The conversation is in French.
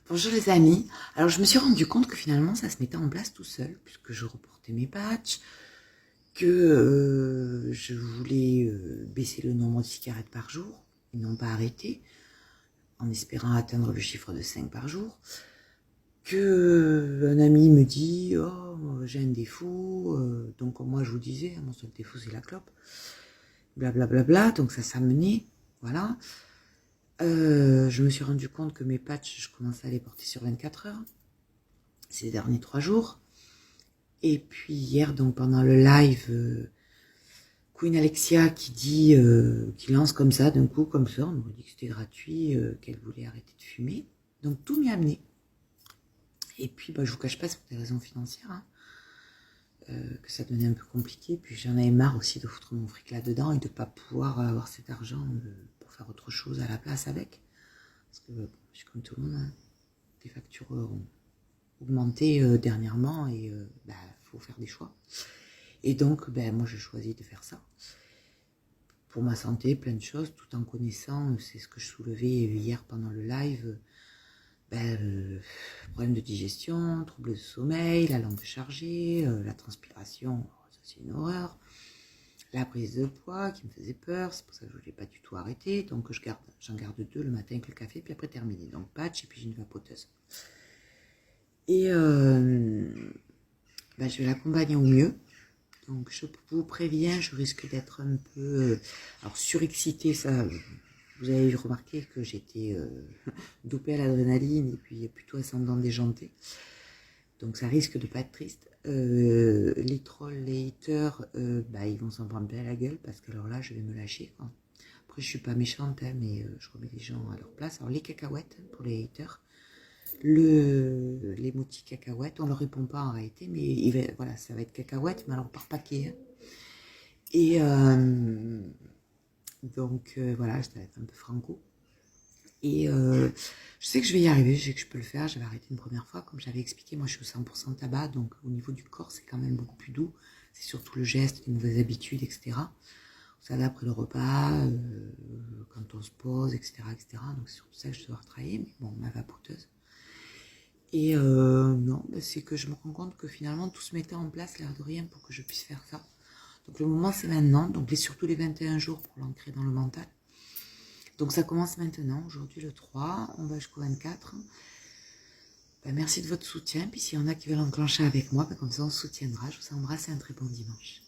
Bonjour les amis. Alors je me suis rendu compte que finalement ça se mettait en place tout seul puisque je reportais mes patchs, que je voulais baisser le nombre de cigarettes par jour et non pas arrêter en espérant atteindre le chiffre de 5 par jour, que un ami me dit oh j'ai un défaut, donc comme moi je vous disais mon seul défaut c'est la clope, blablabla, donc ça s'amenait, voilà. Je me suis rendu compte que mes patchs je commençais à les porter sur 24 heures ces derniers 3 jours. Et puis hier, donc pendant le live, Queen Alexia qui lance comme ça, d'un coup, comme ça, on m'a dit que c'était gratuit, qu'elle voulait arrêter de fumer. Donc tout m'y a amené. Et puis, je vous cache pas, c'est pour des raisons financières, hein, que ça devenait un peu compliqué. Puis j'en avais marre aussi de foutre mon fric là-dedans et de pas pouvoir avoir cet argent pour faire autre chose à la place avec. Parce que je suis comme tout le monde, hein, les factures ont augmenté dernièrement et faut faire des choix. Et donc, moi, j'ai choisi de faire ça. Pour ma santé, plein de choses, tout en connaissant, c'est ce que je soulevais hier pendant le live, problème de digestion, troubles de sommeil, la langue chargée, la transpiration, ça c'est une horreur. La prise de poids qui me faisait peur, c'est pour ça que je ne voulais pas du tout arrêter. Donc j'en garde 2 le matin avec le café, puis après terminé. Donc patch et puis j'ai une vapoteuse. Et je vais l'accompagner au mieux. Donc je vous préviens, je risque d'être un peu surexcitée, ça. Vous avez remarqué que j'étais dopée à l'adrénaline et puis plutôt ascendant déjanté. Donc ça risque de pas être triste. Les trolls, les haters, ils vont s'en prendre plein à la gueule parce que alors là, je vais me lâcher, quoi. Après, je suis pas méchante, hein, mais je remets les gens à leur place. Alors les cacahuètes pour les haters. L'emoji cacahuète, on ne leur répond pas en réalité, mais voilà, ça va être cacahuète, mais alors par paquet. Hein. Et donc voilà, ça va être un peu franco. Et je sais que je vais y arriver, je sais que je peux le faire, j'avais arrêté une première fois, comme j'avais expliqué, moi je suis au 100% tabac, donc au niveau du corps c'est quand même beaucoup plus doux, c'est surtout le geste, les mauvaises habitudes, etc. On s'adapte après le repas, quand on se pose, etc., etc. Donc c'est surtout ça que je dois retravailler, mais bon, ma vapoteuse. Et non, c'est que je me rends compte que finalement tout se mettait en place, l'air de rien, pour que je puisse faire ça. Donc le moment c'est maintenant, donc surtout les 21 jours pour l'ancrer dans le mental. Donc ça commence maintenant, aujourd'hui le 3, on va jusqu'au 24. Merci de votre soutien, puis s'il y en a qui veulent enclencher avec moi, comme ça on se soutiendra. Je vous embrasse et un très bon dimanche.